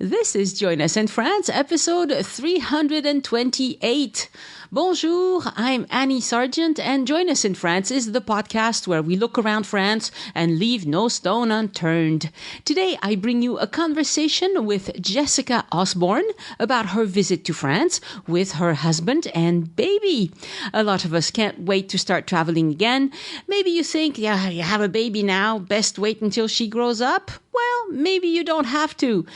This is Join Us in France, episode 328. Bonjour, I'm Annie Sargent, and Join Us in France is the podcast where we look around France and leave no stone unturned. Today, I bring you a conversation with Jessica Osborne about her visit to France with her husband and baby. A lot of us can't wait to start traveling again. Maybe you think, yeah, you have a baby now, best wait until she grows up. Well, maybe you don't have to.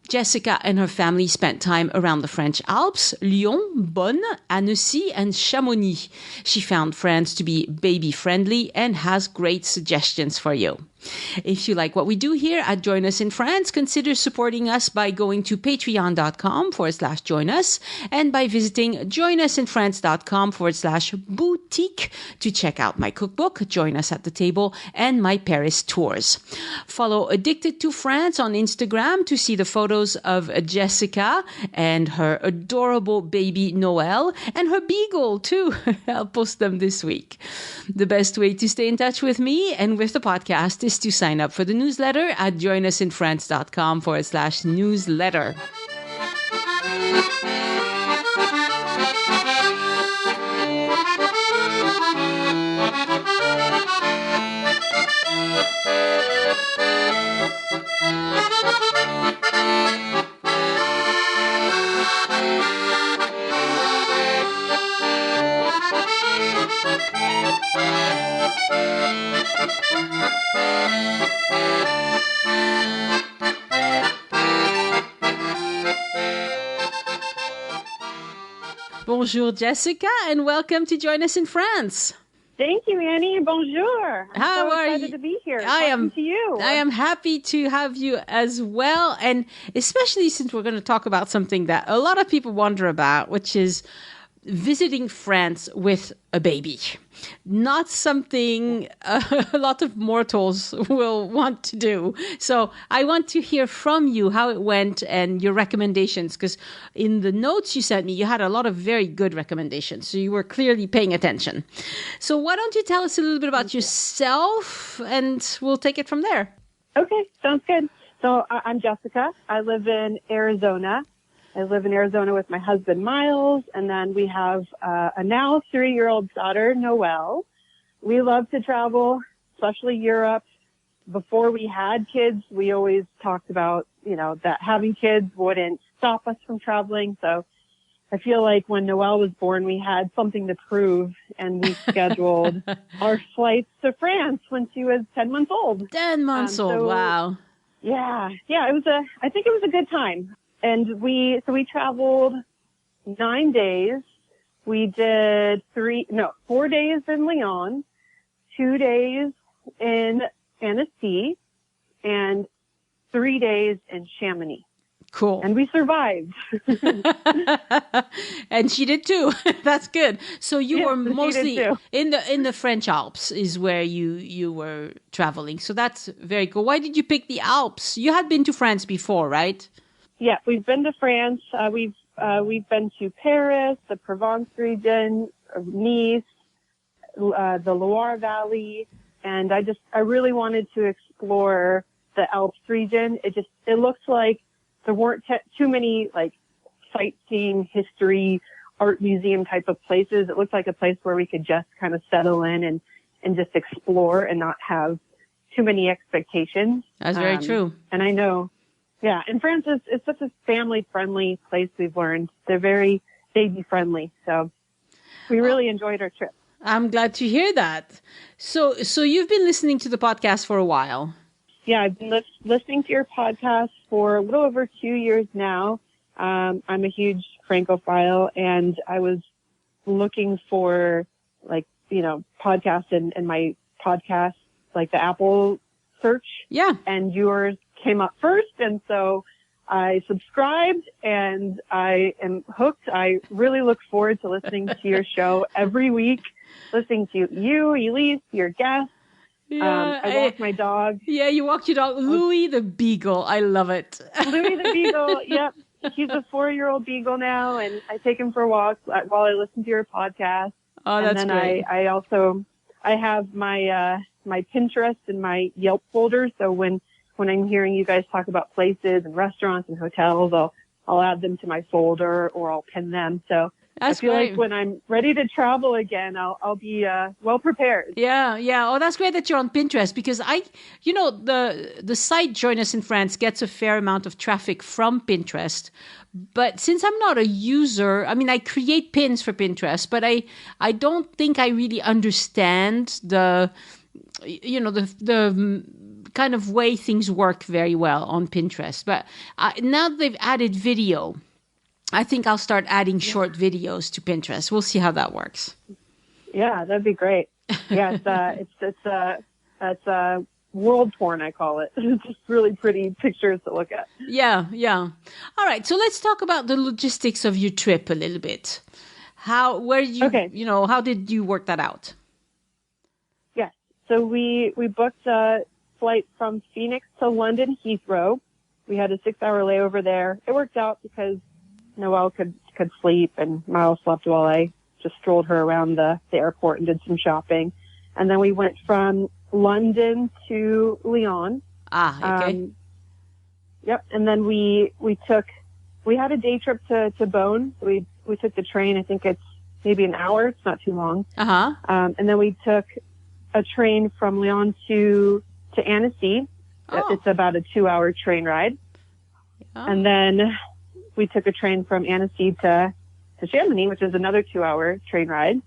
Jessica and her family spent time around the French Alps, Lyon, Bonn, Annecy, and Chamonix. She found France to be baby-friendly and has great suggestions for you. If you like what we do here at Join Us in France, consider supporting us by going to patreon.com/join us and by visiting joinusinfrance.com/boutique to check out my cookbook, Join Us at the Table, and my Paris tours. Follow Addicted to France on Instagram to see the photos of Jessica and her adorable baby Noelle and her beagle too. I'll post them this week. The best way to stay in touch with me and with the podcast is to sign up for the newsletter at joinusinfrance.com/newsletter. Bonjour, Jessica, and welcome to Join Us in France. Thank you, Annie. Bonjour. How are you? Excited to be here. I am happy to have you as well, and especially since we're going to talk about something that a lot of people wonder about, which is visiting France with a baby. Not something a lot of mortals will want to do. So I want to hear from you how it went and your recommendations, because in the notes you sent me, you had a lot of very good recommendations. So you were clearly paying attention. So why don't you tell us a little bit about yourself and we'll take it from there. Okay, sounds good. So I'm Jessica. I live in Arizona. I live in Arizona with my husband, Miles, and then we have a now 3-year-old daughter, Noelle. We love to travel, especially Europe. Before we had kids, we always talked about, that having kids wouldn't stop us from traveling. So I feel like when Noelle was born, we had something to prove, and we scheduled our flights to France when she was 10 months old. 10 months old, wow. Yeah, I think it was a good time. And we traveled 9 days. We did 4 days in Lyon, 2 days in Annecy, and 3 days in Chamonix. Cool. And we survived. And she did too. That's good. So you were mostly in the French Alps is where you were traveling. So that's very cool. Why did you pick the Alps? You had been to France before, right? Yeah, we've been to France. We've been to Paris, the Provence region, Nice, the Loire Valley, and I really wanted to explore the Alps region. It looks like there weren't too many like sightseeing, history, art museum type of places. It looked like a place where we could just kind of settle in and just explore and not have too many expectations. That's very true. And I know. Yeah, and France is such a family-friendly place, we've learned. They're very baby-friendly, so we really enjoyed our trip. I'm glad to hear that. So you've been listening to the podcast for a while. Yeah, I've been listening to your podcast for a little over 2 years now. I'm a huge Francophile, and I was looking for, podcasts in my podcast, like the Apple search. Yeah. And yours came up first, and so I subscribed, and I am hooked. I really look forward to listening to your show every week, listening to you, Elise, your guests. Yeah, I walk my dog. Yeah, you walk your dog. Louis the Beagle. I love it. Louis the Beagle, yep. He's a 4-year-old beagle now, and I take him for walks while I listen to your podcast. Oh, that's great. I have my Pinterest and my Yelp folder, so when when I'm hearing you guys talk about places and restaurants and hotels, I'll add them to my folder or I'll pin them. So That's I feel great. like when I'm ready to travel again, I'll be well prepared. Yeah, yeah. Oh, that's great that you're on Pinterest because the site Join Us in France gets a fair amount of traffic from Pinterest. But since I'm not a user, I mean, I create pins for Pinterest, but I don't think I really understand the kind of way things work very well on Pinterest. But now that they've added video, I think I'll start adding short videos to Pinterest. We'll see how that works. Yeah, that'd be great. Yeah, it's world porn, I call it. It's just really pretty pictures to look at. Yeah, yeah. All right, so let's talk about the logistics of your trip a little bit. How did you work that out? Yes, so we booked a flight from Phoenix to London Heathrow. We had a 6-hour layover there. It worked out because Noelle could sleep and Miles slept while I just strolled her around the airport and did some shopping. And then we went from London to Lyon. Okay. Yep. And then we had a day trip to Beaune. We took the train. I think it's maybe an hour. It's not too long. And then we took a train from Lyon to Annecy. Oh. It's about a 2-hour train ride. Oh. And then we took a train from Annecy to Chamonix, which is another 2-hour train ride.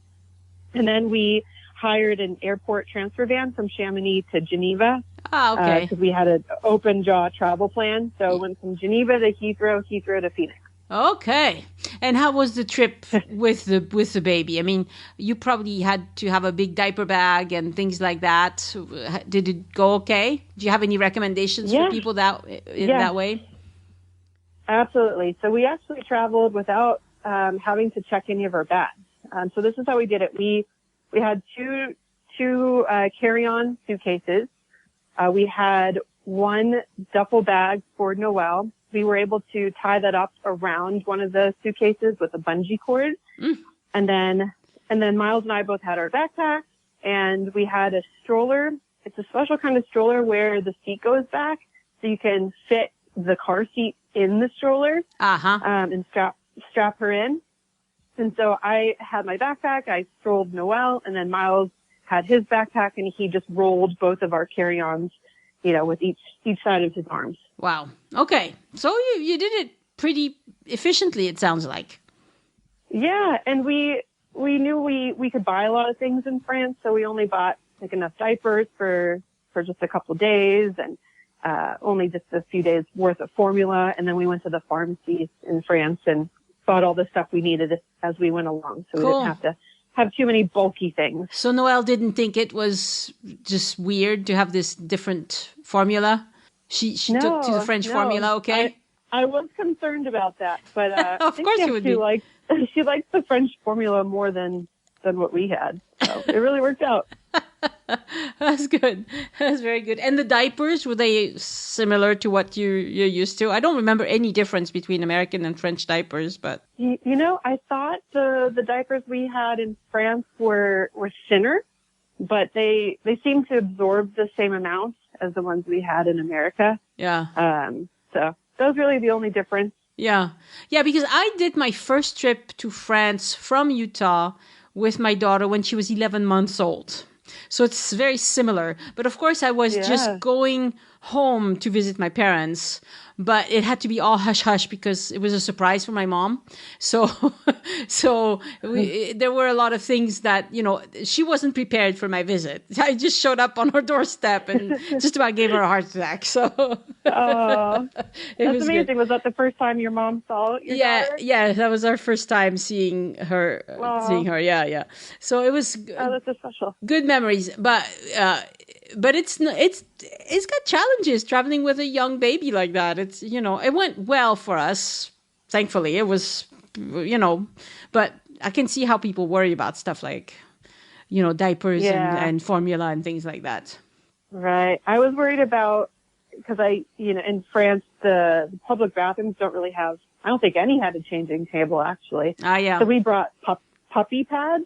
And then we hired an airport transfer van from Chamonix to Geneva. Okay. Because we had an open jaw travel plan. So it went from Geneva to Heathrow to Phoenix. Okay. And how was the trip with the baby? I mean, you probably had to have a big diaper bag and things like that. Did it go okay? Do you have any recommendations for people that way? Absolutely. So we actually traveled without having to check any of our bags. So this is how we did it. We had two carry-on suitcases. We had one duffel bag for Noelle. We were able to tie that up around one of the suitcases with a bungee cord. And then Miles and I both had our backpacks, and we had a stroller. It's a special kind of stroller where the seat goes back so you can fit the car seat in the stroller and strap her in. And so I had my backpack, I strolled Noelle, and then Miles had his backpack, and he just rolled both of our carry-ons, with each side of his arms. Wow. Okay. So you did it pretty efficiently, it sounds like. Yeah, and we knew we could buy a lot of things in France, so we only bought enough diapers for just a couple of days, and only just a few days worth of formula. And then we went to the pharmacies in France and bought all the stuff we needed as we went along. So we didn't have to have too many bulky things. So Noelle didn't think it was just weird to have this different formula? She took to the French formula, okay? I was concerned about that, but of course you would be. She likes the French formula more than what we had. So it really worked out. That's good. That's very good. And the diapers, were they similar to what you're used to? I don't remember any difference between American and French diapers, but I thought the diapers we had in France were thinner, but they seemed to absorb the same amount as the ones we had in America. Yeah. So that was really the only difference. Yeah. Yeah, because I did my first trip to France from Utah with my daughter when she was 11 months old. So it's very similar. But of course, I was just going home to visit my parents. But it had to be all hush-hush because it was a surprise for my mom. So there were a lot of things that, she wasn't prepared for my visit. I just showed up on her doorstep and just about gave her a heart attack. So that's amazing. Good. Was that the first time your mom saw your daughter? Yeah, that was our first time seeing her. Yeah. So it was that's so special. Good memories, but it's got challenges traveling with a young baby like that. It's it went well for us, thankfully. It was but I can see how people worry about stuff like diapers and formula and things like that. Right. I was worried about because in France the public bathrooms don't really have. I don't think any had a changing table actually. Yeah. So we brought puppy pads.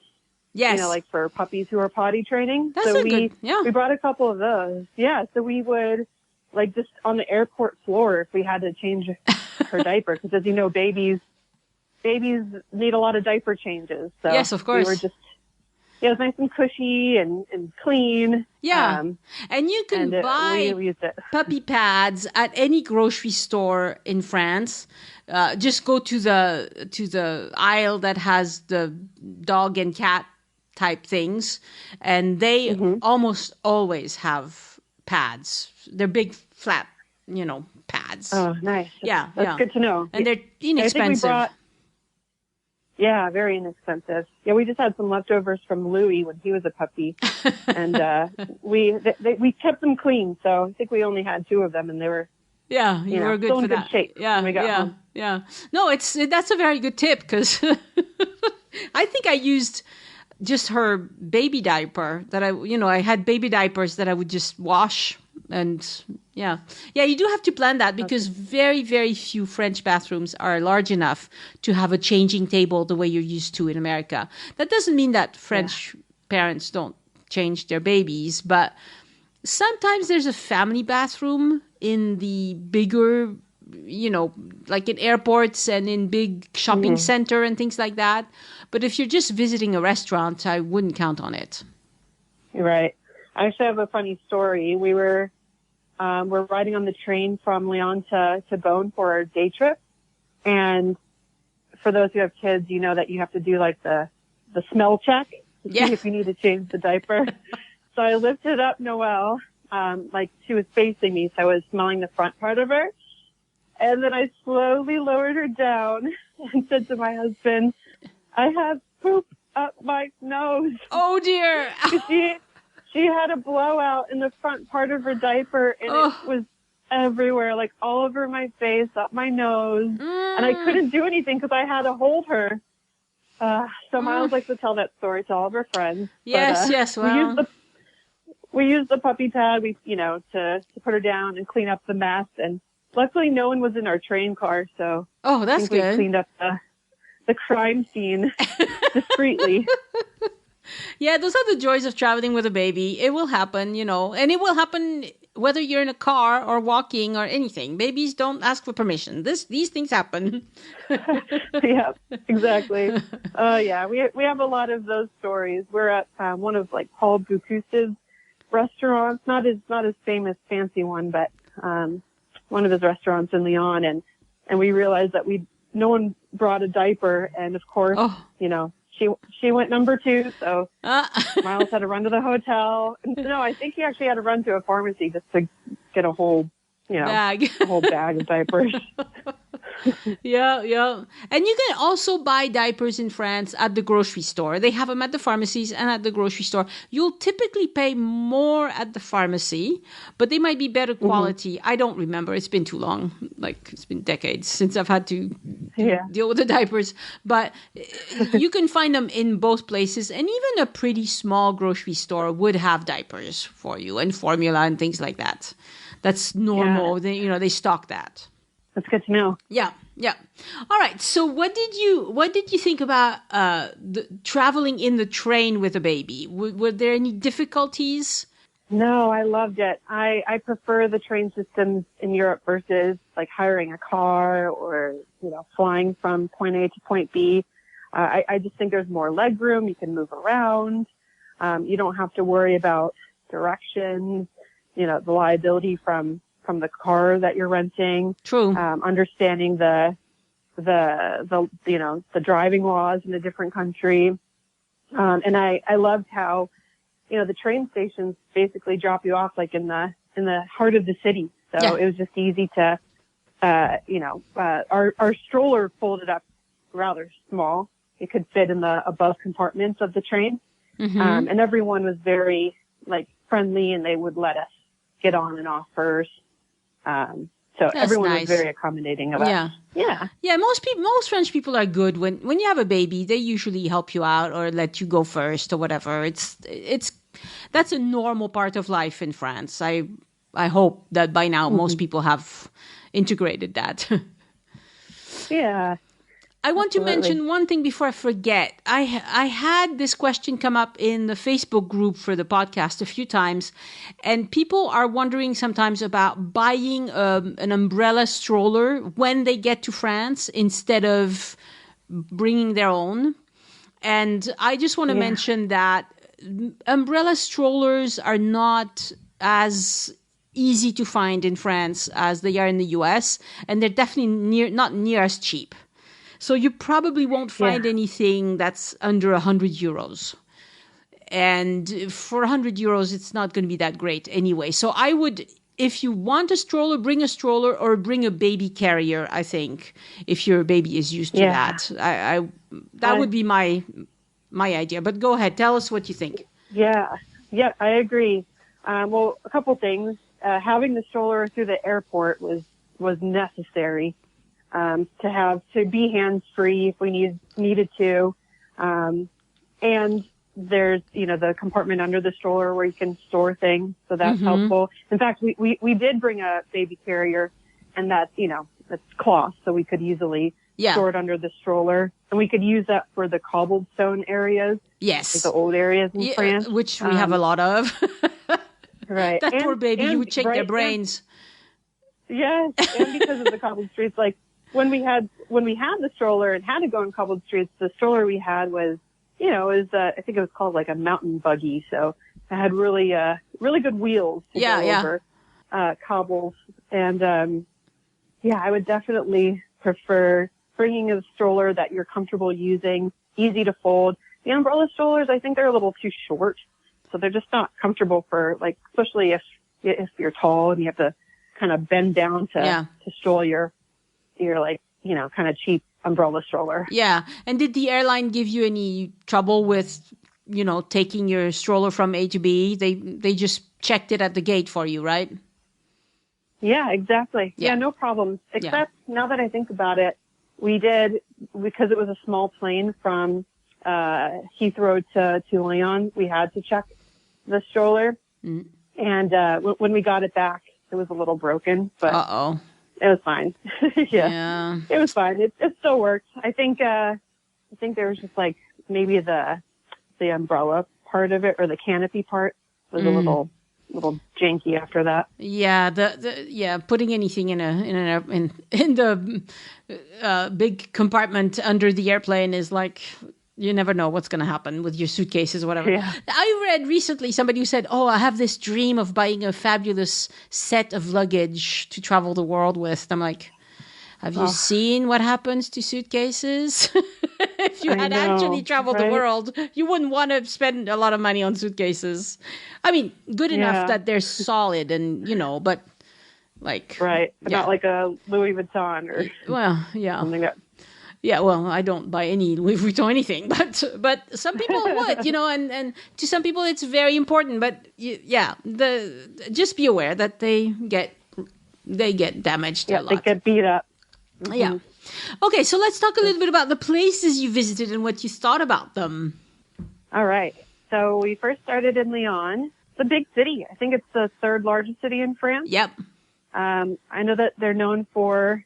Yes. Like for puppies who are potty training. That's we brought a couple of those. Yeah. So we would like just on the airport floor if we had to change her diaper. Because as you know, babies need a lot of diaper changes. So yes, of course. We were just, it was nice and cushy and clean. Yeah. And you can buy we used it. puppy pads at any grocery store in France. Just go to the aisle that has the dog and cat type things, and they almost always have pads. They're big, flat, pads. Oh, nice. That's good to know. And they're inexpensive. Yeah, very inexpensive. Yeah, we just had some leftovers from Louis when he was a puppy, and we kept them clean. So I think we only had 2 of them, and they were you were good still for in that. Good shape when we got home. Yeah. No, that's a very good tip because I think I used just her baby diaper that I had baby diapers that I would just wash. And you do have to plan that because very, very few French bathrooms are large enough to have a changing table the way you're used to in America. That doesn't mean that French parents don't change their babies, but sometimes there's a family bathroom in the bigger, like in airports and in big shopping center and things like that. But if you're just visiting a restaurant, I wouldn't count on it. You're right. I actually have a funny story. We're riding on the train from Lyon to Beaune for our day trip. And for those who have kids, you know that you have to do like the smell check to see if you need to change the diaper. So I lifted up Noelle, like she was facing me. So I was smelling the front part of her. And then I slowly lowered her down and said to my husband, I have poop up my nose. Oh dear. She had a blowout in the front part of her diaper, and it was everywhere, like all over my face, up my nose. And I couldn't do anything because I had to hold her. So Miles likes to tell that story to all of her friends. Yes. Well, we used the puppy pad, to put her down and clean up the mess. And luckily, no one was in our train car, so that's good. We cleaned up the crime scene discreetly. Yeah, those are the joys of traveling with a baby. It will happen, and it will happen whether you're in a car or walking or anything. Babies don't ask for permission. These things happen. Yeah, exactly. We have a lot of those stories. We're at one of like Paul Bocuse's restaurants, not his famous fancy one, but one of his restaurants in Lyon, and we realized that no one brought a diaper, and of course, she went number 2, so Miles had to run to the hotel. No, I think he actually had to run to a pharmacy just to get a whole, bag. a whole bag of diapers. Yeah. And you can also buy diapers in France at the grocery store. They have them at the pharmacies and at the grocery store. You'll typically pay more at the pharmacy, but they might be better quality. I don't remember. It's been too long. Like, it's been decades since I've had to deal with the diapers. But you can find them in both places. And even a pretty small grocery store would have diapers for you and formula and things like that. That's normal. Yeah. They stock that. That's good to know. Yeah. All right. So what did you think about traveling in the train with a baby? Were there any difficulties? No, I loved it. I prefer the train systems in Europe versus like hiring a car or, flying from point A to point B. I just think there's more leg room. You can move around. You don't have to worry about directions, the liability from the car that you're renting. True. Understanding the driving laws in a different country. And I loved how, the train stations basically drop you off like in the heart of the city. So it was just easy to, our stroller folded up rather small. It could fit in the above compartments of the train. And everyone was very like friendly, and they would let us get on and off first. So That's everyone nice. was very accommodating about it. Yeah. Most French people are good. When you have a baby, they usually help you out or let you go first or whatever. That's a normal part of life in France. I hope that by now most people have integrated that. Yeah. I want to Absolutely. mention one thing before I forget. I had this question come up in the Facebook group for the podcast a few times, and people are wondering sometimes about buying an umbrella stroller when they get to France instead of bringing their own. And I just want to mention that umbrella strollers are not as easy to find in France as they are in the US, and they're definitely not near as cheap. So you probably won't find anything that's under 100 euros. And for 100 euros, it's not going to be that great anyway. So I would, if you want a stroller, bring a stroller or bring a baby carrier, I think, if your baby is used to that. That would be my idea. But go ahead. Tell us what you think. Yeah, I agree. Well, a couple things. Having the stroller through the airport was necessary. To be hands-free if we needed to. And there's, the compartment under the stroller where you can store things. So that's helpful. In fact, we did bring a baby carrier, and that's cloth, so we could easily store it under the stroller. And we could use that for the cobblestone areas. Yes. Like the old areas in France. Which we have a lot of. Right. That poor baby, you would shake their brains. Yes. And because of the cobbled streets, like, when we had the stroller and had to go on cobbled streets, the stroller we had was, I think it was called like a mountain buggy. So it had really good wheels to go over cobbles. And I would definitely prefer bringing a stroller that you're comfortable using, easy to fold. The umbrella strollers, I think they're a little too short, so they're just not comfortable for, like, especially if you're tall and you have to kind of bend down to stroll your like, kind of cheap umbrella stroller. Yeah. And did the airline give you any trouble with, taking your stroller from A to B? They just checked it at the gate for you, right? Yeah, exactly. Yeah, no problems. Except now that I think about it, we did, because it was a small plane from Heathrow to Lyon, we had to check the stroller. Mm. And when we got it back, it was a little broken, but it was fine. Yeah, it was fine. It still worked. I think there was just like maybe the umbrella part of it, or the canopy part was a little janky after that. Yeah, putting anything in the big compartment under the airplane is like, you never know what's going to happen with your suitcases or whatever. Yeah. I read recently somebody who said, I have this dream of buying a fabulous set of luggage to travel the world with. I'm like, have you seen what happens to suitcases? If you had actually traveled the world, you wouldn't want to spend a lot of money on suitcases. I mean, good enough that they're solid and, but like... Right, but not like a Louis Vuitton or something that... Yeah, well, I don't buy any Louis Vuitton anything, but some people would, and to some people it's very important. But just be aware that they get damaged a lot. They get beat up. Mm-hmm. Yeah. Okay, so let's talk a little bit about the places you visited and what you thought about them. All right. So we first started in Lyon. It's a big city. I think it's the third largest city in France. Yep. I know that they're known for...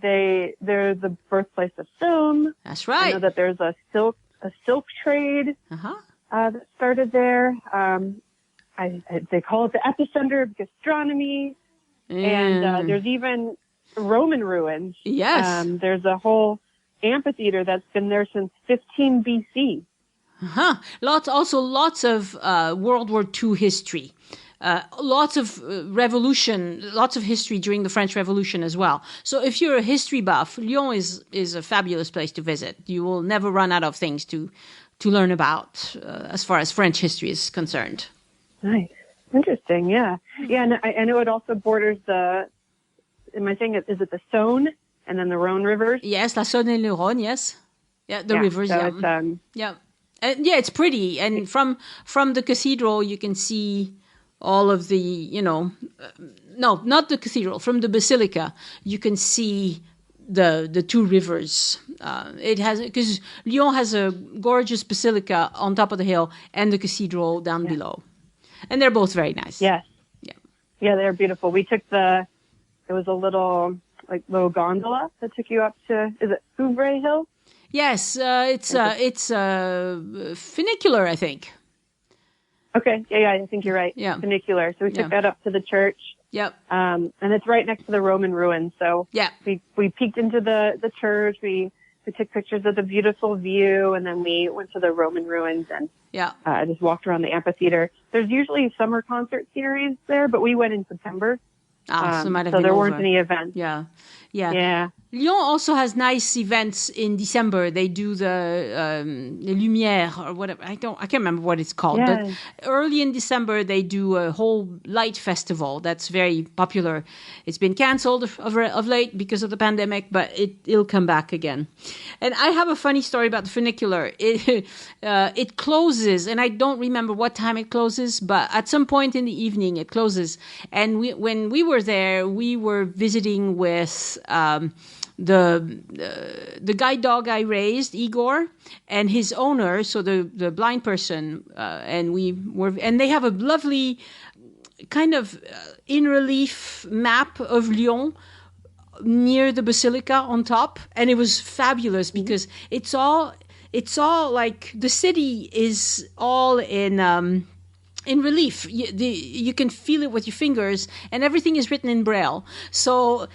They're the birthplace of film. That's right. I know that there's a silk trade that started there. They call it the epicenter of gastronomy. And there's even Roman ruins. Yes. There's a whole amphitheater that's been there since 15 BC. Lots of World War II history. Lots of revolution, lots of history during the French Revolution as well. So if you're a history buff, Lyon is a fabulous place to visit. You will never run out of things to learn about as far as French history is concerned. Nice. Interesting, yeah. Yeah, and I know it also borders am I saying, is it the Saône and then the Rhone rivers? Yes, la Saône and le Rhône, yes. Yeah, the rivers, so yeah. It's pretty. And from the cathedral, you can see... all of the, no, not the cathedral. From the basilica, you can see the two rivers. Because Lyon has a gorgeous basilica on top of the hill and the cathedral down below. And they're both very nice. Yes. Yeah, they're beautiful. We took it was a little like little gondola that took you up to, is it Ouvray Hill? Yes, it's funicular, I think. Okay, yeah, I think you're right. Yeah. Funicular. So we took that up to the church. Yep. And it's right next to the Roman ruins. So yeah, we peeked into the church. We took pictures of the beautiful view, and then we went to the Roman ruins and just walked around the amphitheater. There's usually summer concert series there, but we went in September. So there weren't any events. Yeah. Lyon also has nice events in December. They do the Lumière or whatever. I can't remember what it's called. Yes. But early in December, they do a whole light festival that's very popular. It's been canceled of late because of the pandemic, but it'll come back again. And I have a funny story about the funicular. It closes, and I don't remember what time it closes, but at some point in the evening it closes. And when we were there, we were visiting with the guide dog I raised, Igor, and his owner, so the blind person, and they have a lovely kind of in relief map of Lyon near the basilica on top, and it was fabulous because it's all like the city is all in relief. You can feel it with your fingers, and everything is written in Braille. So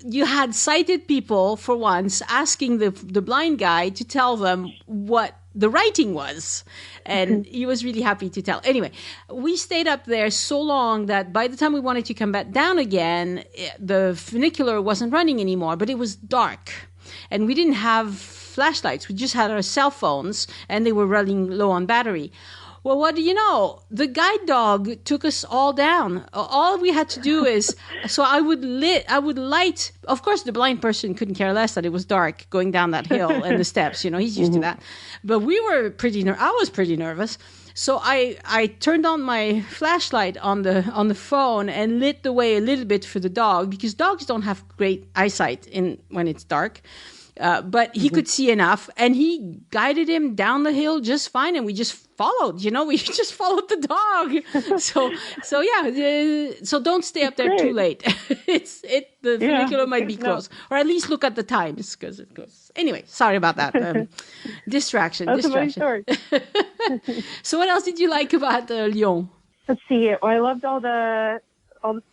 you had sighted people, for once, asking the blind guy to tell them what the writing was. And he was really happy to tell. Anyway, we stayed up there so long that by the time we wanted to come back down again, the funicular wasn't running anymore, but it was dark. And we didn't have flashlights. We just had our cell phones, and they were running low on battery. Well, what do you know? The guide dog took us all down. All we had to do is, so I would light. Of course, the blind person couldn't care less that it was dark going down that hill and the steps. He's used to that. But we were I was pretty nervous. So I turned on my flashlight on the phone and lit the way a little bit for the dog, because dogs don't have great eyesight when it's dark. But he could see enough, and he guided him down the hill just fine, and we just followed. We just followed the dog. So don't stay up there too late. The funicular might be closed, or at least look at the times, because it goes. Anyway, sorry about that. Distraction. That's a funny story. So what else did you like about Lyon? Let's see. Well, I loved all the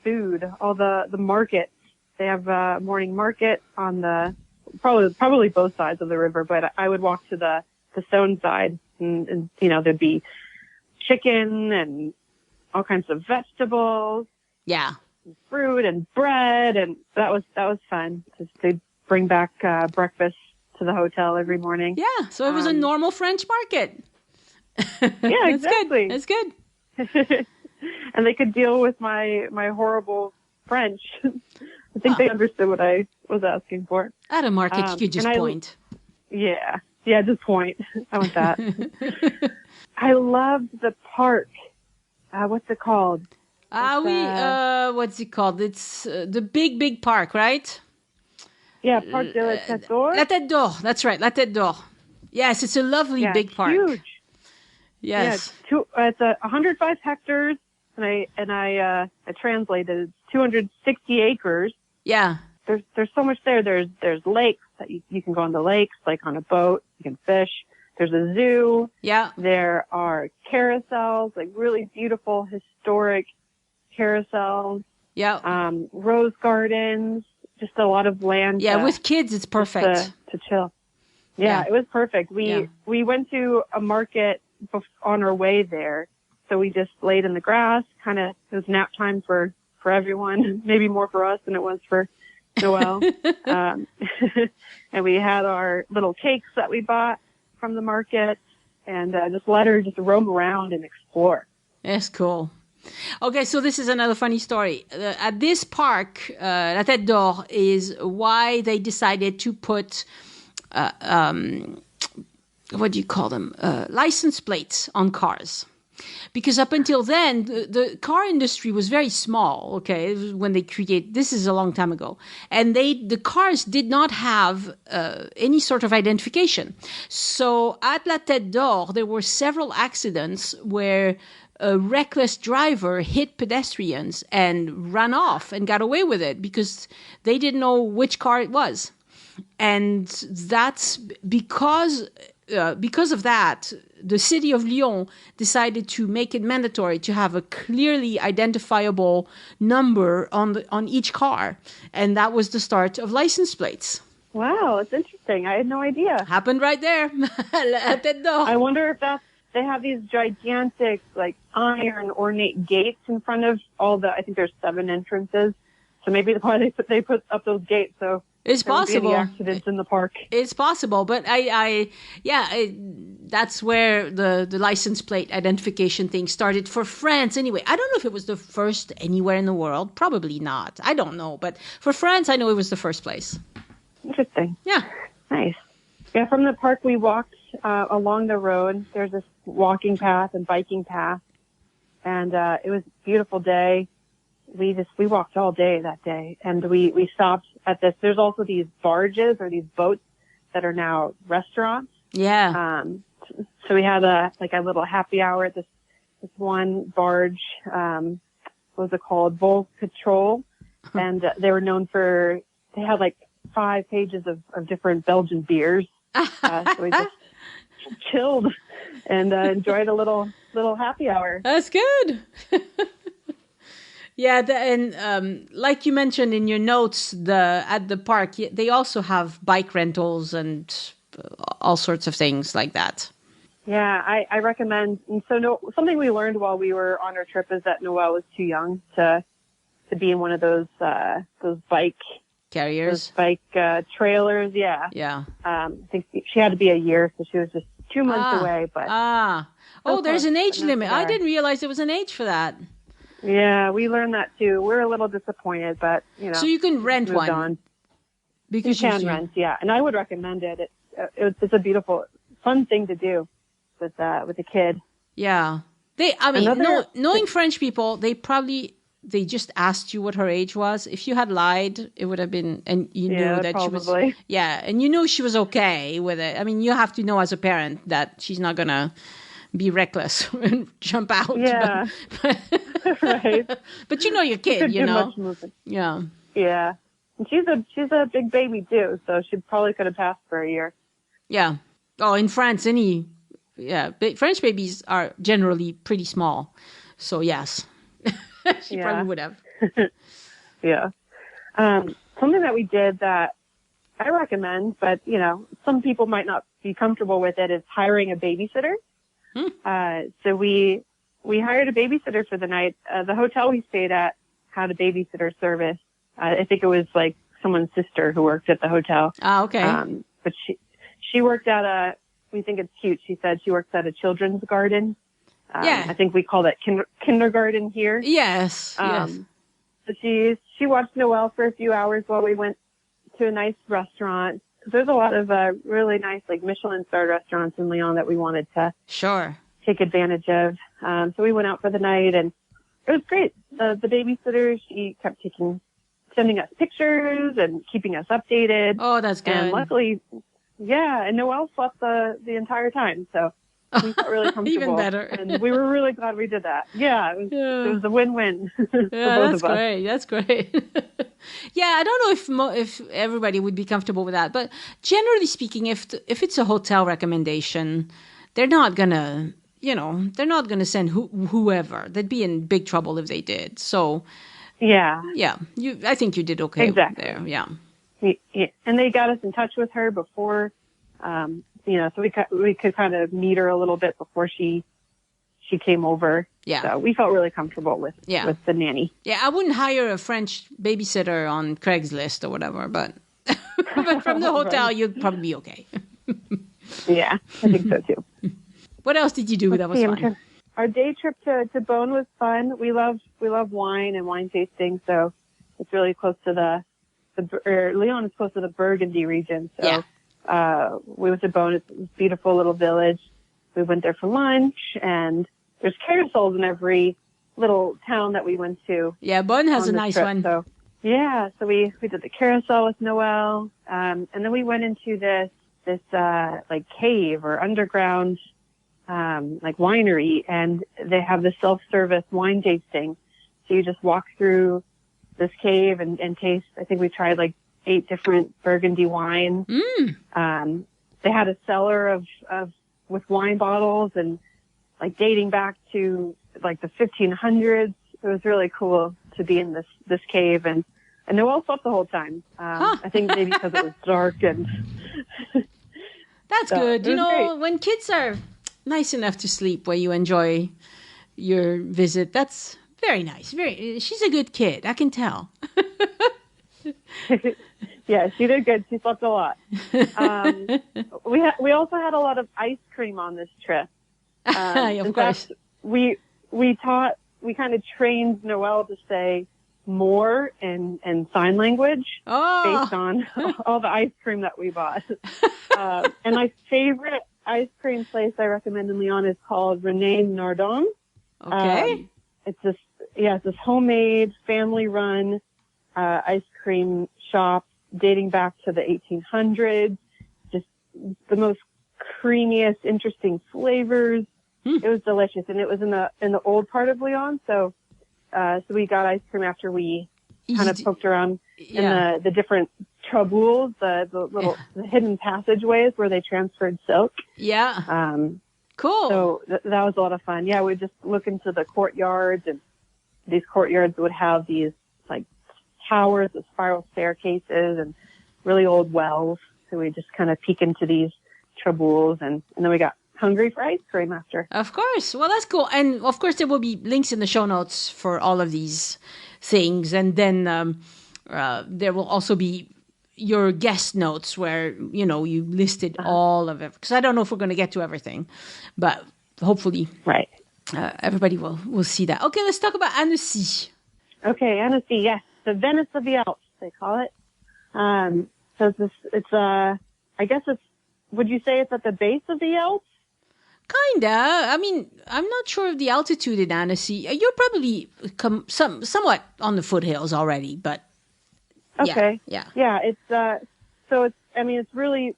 food, all the markets. They have a morning market on the probably both sides of the river, but I would walk to the stone side, and there'd be chicken and all kinds of vegetables, and fruit and bread, and that was fun. They'd bring back breakfast to the hotel every morning. Yeah, so it was a normal French market. Yeah, exactly. That's good. And they could deal with my horrible French. I think they understood what I was asking for. At a market, you could just point. Just point. I want that. I loved the park. What's it called? What's it called? It's the big park, right? Yeah, Parc de la Tête d'Or. La Tête d'Or. That's right, La Tête d'Or. Yes, it's a lovely big park. Huge. Yes. Yeah, it's 105 hectares, and I translated 260 acres. Yeah. There's so much there. There's lakes that you can go on the lakes, like on a boat. You can fish. There's a zoo. Yeah. There are carousels, like really beautiful historic carousels. Yeah. Rose gardens. Just a lot of land. Yeah, with kids, it's perfect to chill. Yeah, it was perfect. We went to a market on our way there, so we just laid in the grass. It was nap time for everyone, maybe more for us than it was for Noelle. And we had our little cakes that we bought from the market, and just let her just roam around and explore. That's cool. Okay, so this is another funny story. At this park, La Tête d'Or is why they decided to put, what do you call them? License plates on cars. Because up until then, the car industry was very small, okay, when they this is a long time ago. And the cars did not have any sort of identification. So at La Tête d'Or, there were several accidents where a reckless driver hit pedestrians and ran off and got away with it because they didn't know which car it was. And that's because of that, the city of Lyon decided to make it mandatory to have a clearly identifiable number on each car. And that was the start of license plates. Wow, it's interesting. I had no idea. Happened right there. I wonder if they have these gigantic, like, iron ornate gates in front of I think there's 7 entrances. So maybe that's why they put up those gates. So it's possible. There won't be any accidents in the park. It's possible, but that's where the license plate identification thing started for France. Anyway, I don't know if it was the first anywhere in the world. Probably not. I don't know, but for France, I know it was the first place. Interesting. Yeah. Nice. Yeah, from the park we walked along the road. There's this walking path and biking path, and it was a beautiful day. We walked all day that day, and we stopped at this. There's also these barges or these boats that are now restaurants. Yeah. So we had a little happy hour at this one barge. What was it called? Vol Patrol, and they were known for. They had like 5 pages of different Belgian beers. So we just chilled and enjoyed a little happy hour. That's good. Yeah, and like you mentioned in your notes, at the park, they also have bike rentals and all sorts of things like that. Yeah, I recommend. And so something we learned while we were on our trip is that Noelle was too young to be in one of those bike carriers, those bike trailers. Yeah. Yeah. I think she had to be a year, so she was just 2 months away. But there's an age limit. I didn't realize there was an age for that. Yeah, we learned that too. We're a little disappointed, but So you can rent one. On. Because you can rent, yeah, and I would recommend it. It's a beautiful, fun thing to do with a kid. Yeah, knowing French people, they just asked you what her age was. If you had lied, it would have been, and you knew that probably. She was. Yeah, and you knew she was okay with it. I mean, you have to know as a parent that she's not gonna be reckless and jump out. Yeah. Right. But you know your kid, you know. Yeah. Yeah. And she's a big baby too, so she probably could have passed for a year. Yeah. Oh, in France, French babies are generally pretty small. So yes, she probably would have. Yeah. Something that we did that I recommend, but some people might not be comfortable with it, is hiring a babysitter. So we hired a babysitter for the night. The hotel we stayed at had a babysitter service. I think it was like someone's sister who worked at the hotel. Ah, okay. But she worked at we think it's cute. She said she works at a children's garden. I think we call that kindergarten here. Yes. Yes. So she watched Noelle for a few hours while we went to a nice restaurant. There's a lot of really nice, like, Michelin-starred restaurants in Lyon that we wanted to take advantage of. So we went out for the night, and it was great. The babysitter, she kept sending us pictures and keeping us updated. Oh, that's good. And luckily, and Noelle slept the entire time, so we felt really comfortable. Even better. And we were really glad we did that. Yeah, it was a win-win for both of us. Great. That's great. Yeah, I don't know if everybody would be comfortable with that, but generally speaking, if it's a hotel recommendation, they're not gonna send whoever. They'd be in big trouble if they did. So, I think you did okay there. Yeah. And they got us in touch with her before, so we could kind of meet her a little bit before she came over. Yeah. So we felt really comfortable with the nanny. Yeah, I wouldn't hire a French babysitter on Craigslist or whatever, but from the hotel, you'd probably be okay. Yeah, I think so too. What else did you do that was fun? Our day trip to Beaune was fun. We love wine and wine tasting, so it's really close to Lyon is close to the Burgundy region. So we went to Beaune. It's a beautiful little village. We went there for lunch, and there's carousels in every little town that we went to. Yeah, Beaune has a nice one. So we did the carousel with Noelle, and then we went into this like cave or underground like winery, and they have the self-service wine tasting. So you just walk through this cave and taste. I think we tried like 8 different Burgundy wines. They had a cellar of with wine bottles and like dating back to like the 1500s. It was really cool to be in this cave, and Noelle slept the whole time. I think maybe because it was dark and. That's so good. You know, great. when kids are nice enough to sleep where you enjoy your visit, that's very nice. She's a good kid. I can tell. Yeah, she did good. She slept a lot. We also had a lot of ice cream on this trip. Of course. Fact, we kind of trained Noelle to say more in sign language based on all the ice cream that we bought. And my favorite ice cream place I recommend in Lyon is called René Nardon. Okay. It's this homemade family-run ice cream shop dating back to the 1800s. Just the most creamiest, interesting flavors. It was delicious, and it was in the old part of Lyon. So we got ice cream after we kind of poked around in the different traboules, the hidden passageways where they transferred silk. Yeah. Cool. So that was a lot of fun. Yeah, we'd just look into the courtyards, and these courtyards would have these like towers with spiral staircases and really old wells. So we just kind of peek into these traboules, and then we got hungry for ice cream after. Of course. Well, that's cool. And of course, there will be links in the show notes for all of these things. And then there will also be your guest notes where, you know, you listed all of it. Because I don't know if we're going to get to everything, but hopefully Right. Everybody will see that. Okay, let's talk about Annecy. Okay, Annecy, yes. The Venice of the Alps, they call it. So I guess would you say it's at the base of the Alps? Kinda. I mean, I'm not sure of the altitude in Annecy. You're probably somewhat on the foothills already, but okay, yeah. It's really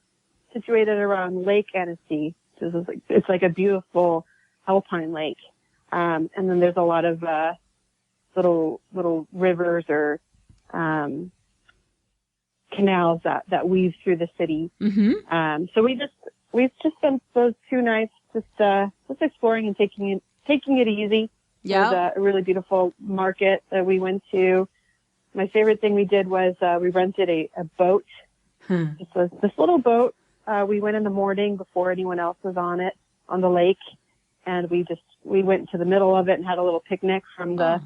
situated around Lake Annecy. It's like a beautiful alpine lake, and then there's a lot of little rivers or canals that weave through the city. Mm-hmm. So we've just spent those 2 nights just exploring and taking it easy. Yeah. It was a really beautiful market that we went to. My favorite thing we did was we rented a boat. This little boat. We went in the morning before anyone else was on the lake, and we went to the middle of it and had a little picnic from the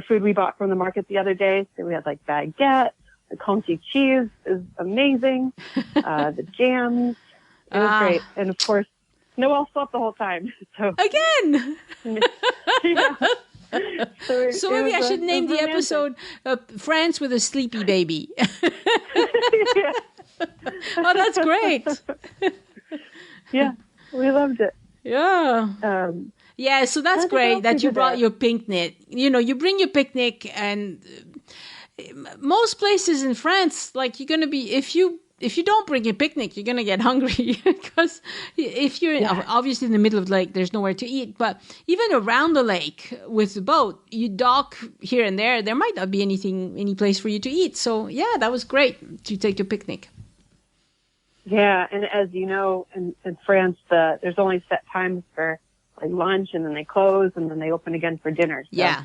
food we bought from the market the other day. So we had like baguette, the Conti cheese is amazing, the jams. It was great, and of course, Noelle slept the whole time. So again. Yeah. So maybe I should name the episode France with a Sleepy Baby. Yeah. Oh, that's great. Yeah, we loved it. Yeah. Yeah, so that's great that you brought your picnic. You know, you bring your picnic, and most places in France, like you're going to be, if you don't bring your picnic, you're going to get hungry because if you're obviously in the middle of the lake, there's nowhere to eat. But even around the lake with the boat, you dock here and there might not be any place for you to eat. So yeah, that was great to take your picnic. Yeah, and as you know, in France, there's only set times for like lunch, and then they close, and then they open again for dinner. So, yeah.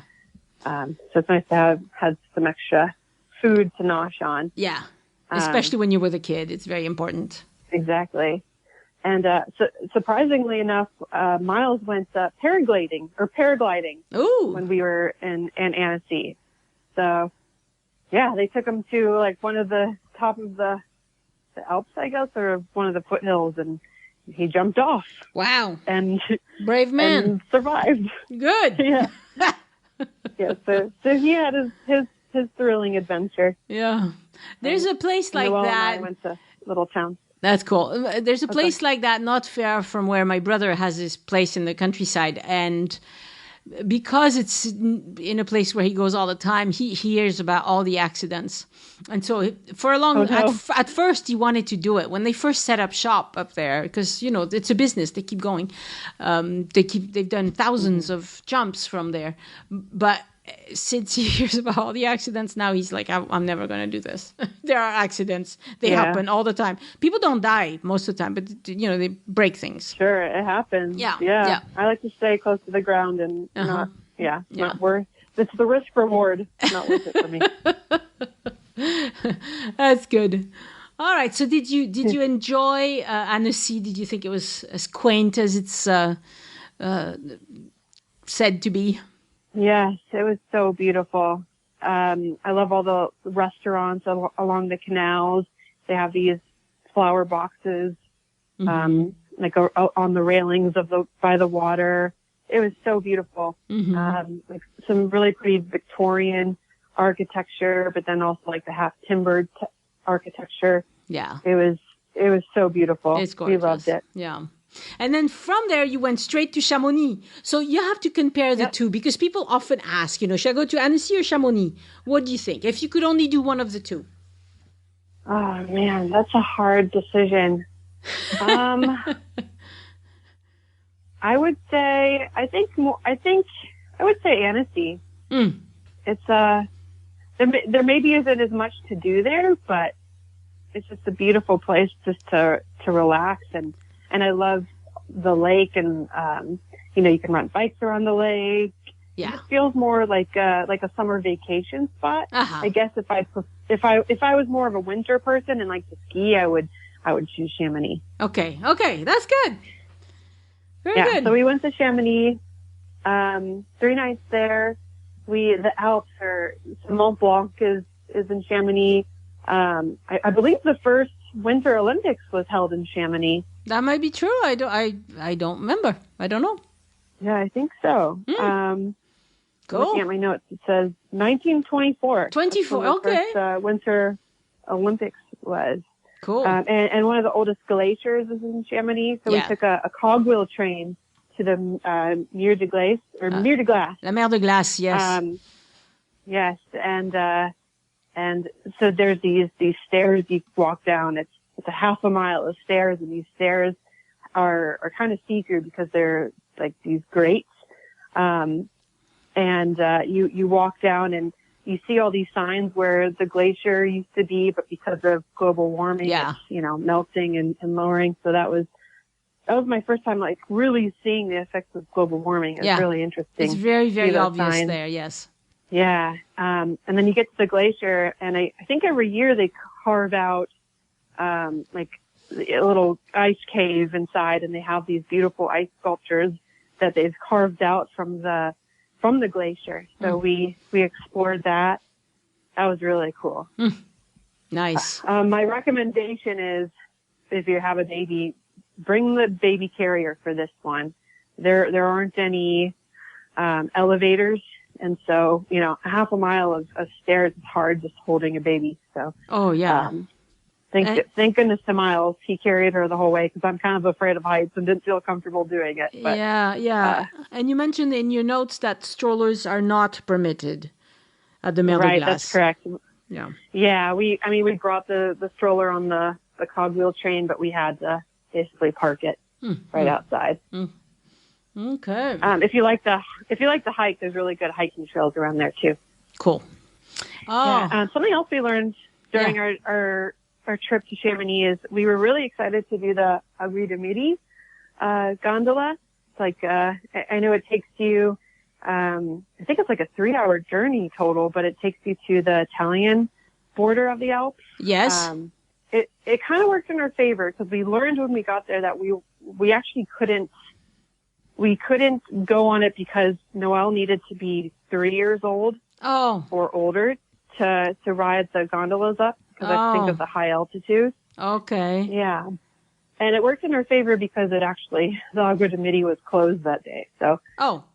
So it's nice to have some extra food to nosh on. Yeah. Especially when you're with a kid, it's very important. Exactly. And surprisingly enough, Miles went paragliding Ooh. when we were in Annecy. So, yeah, they took him to like one of the top of the Alps, I guess, or one of the foothills, and he jumped off. Wow. And brave man. And survived. Good. Yeah. Yeah. So he had his thrilling adventure. Yeah. There's a place like Noelle that. And I went to little town. That's cool. There's a place like that not far from where my brother has his place in the countryside, and because it's in a place where he goes all the time, he hears about all the accidents. And so for a long, at first he wanted to do it when they first set up shop up there, because, it's a business. They keep going. They've done thousands of jumps from there. But since he hears about all the accidents, now he's like, I'm never going to do this. There are accidents. They happen all the time. People don't die most of the time, but, they break things. Sure, it happens. Yeah. I like to stay close to the ground and not worth. It's the risk reward. Not worth it for me. That's good. All right. So did you enjoy Annecy? Did you think it was as quaint as it's said to be? Yes, it was so beautiful. I love all the restaurants along the canals. They have these flower boxes, like on the railings by the water. It was so beautiful. Like some really pretty Victorian architecture, but then also like the half timbered architecture. Yeah, it was so beautiful. It's gorgeous. We loved it. Yeah. And then from there, you went straight to Chamonix. So you have to compare the two, because people often ask, should I go to Annecy or Chamonix? What do you think? If you could only do one of the two. Oh, man, that's a hard decision. I would say, I would say Annecy. It's, there maybe isn't as much to do there, but it's just a beautiful place just to relax. And I love the lake, and, you can run bikes around the lake. Yeah. It feels more like a summer vacation spot. I guess if I was more of a winter person and like to ski, I would choose Chamonix. Okay. That's good. Very good. So we went to Chamonix, 3 nights there. The Alps Mont Blanc is in Chamonix. I believe the first Winter Olympics was held in Chamonix. That might be true. I don't remember. I don't know. Yeah, I think so. Cool. Looking at my notes, it says 1924. 24. Okay. First, Winter Olympics was. Cool. And one of the oldest glaciers is in Chamonix. So we took a cogwheel train to the Mer de Glace Mer de Glace. La Mer de Glace. Yes. Yes, and so there's these stairs you walk down. It's a half a mile of stairs, and these stairs are kind of see-through because they're like these grates. You walk down and you see all these signs where the glacier used to be, but because of global warming, it's, melting and lowering. So that was my first time like really seeing the effects of global warming. It's really interesting. It's very, very obvious signs there. Yes. Yeah. And then you get to the glacier, and I think every year they carve out, like a little ice cave inside, and they have these beautiful ice sculptures that they've carved out from the glacier. So we explored that. That was really cool. Nice. My recommendation is, if you have a baby, bring the baby carrier for this one. There aren't any, elevators. And so, a half a mile of stairs is hard just holding a baby. So, thank goodness to Miles. He carried her the whole way because I'm kind of afraid of heights and didn't feel comfortable doing it. But, and you mentioned in your notes that strollers are not permitted at the Mer de Glace. Right, that's correct. Yeah. Yeah, we brought the stroller on the cogwheel train, but we had to basically park it right outside. Okay. If you like the hike, there's really good hiking trails around there too. Cool. Oh. Yeah. Something else we learned during our trip to Chamonix is we were really excited to do the Agri de Midi gondola. It's like I know it takes you. I think it's like a 3-hour journey total, but it takes you to the Italian border of the Alps. Yes. It kind of worked in our favor because we learned when we got there that we actually couldn't go on it because Noelle needed to be 3 years old or older to ride the gondolas up because I think of the high altitude. Okay. Yeah. And it worked in our favor because the Agri de Midi was closed that day. So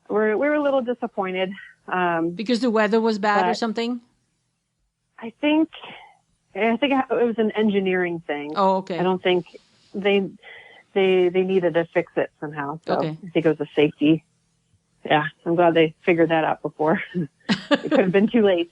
we were a little disappointed. Because the weather was bad or something? I think it was an engineering thing. Oh, okay. I don't think they needed to fix it somehow. So I think it was a safety yeah, I'm glad they figured that out before. It could have been too late.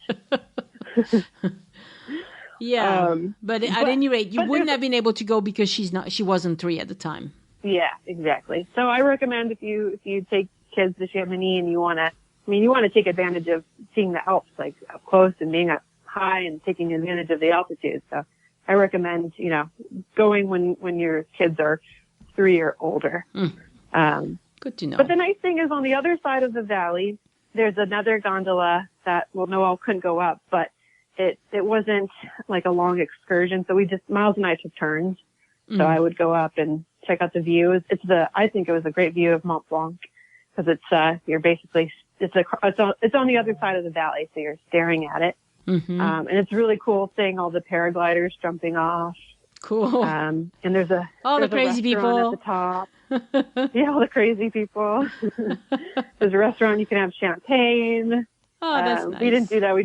Yeah, but at any rate, you wouldn't have been able to go because she wasn't 3 at the time. Yeah, exactly. So I recommend if you take kids to Chamonix and you want to take advantage of seeing the Alps like up close and being up high and taking advantage of the altitude. So I recommend, going when your kids are 3 or older. Good to know. But the nice thing is on the other side of the valley, there's another gondola that, Noelle couldn't go up, but it wasn't like a long excursion. So Miles and I took turns. So I would go up and check out the view. I think it was a great view of Mont Blanc because you're basically, it's on the other side of the valley. So you're staring at it. Mm-hmm. And it's really cool seeing all the paragliders jumping off. Cool. And there's the crazy people at the top. Yeah, all the crazy people. There's a restaurant you can have champagne. Oh, that's nice. We didn't do that. We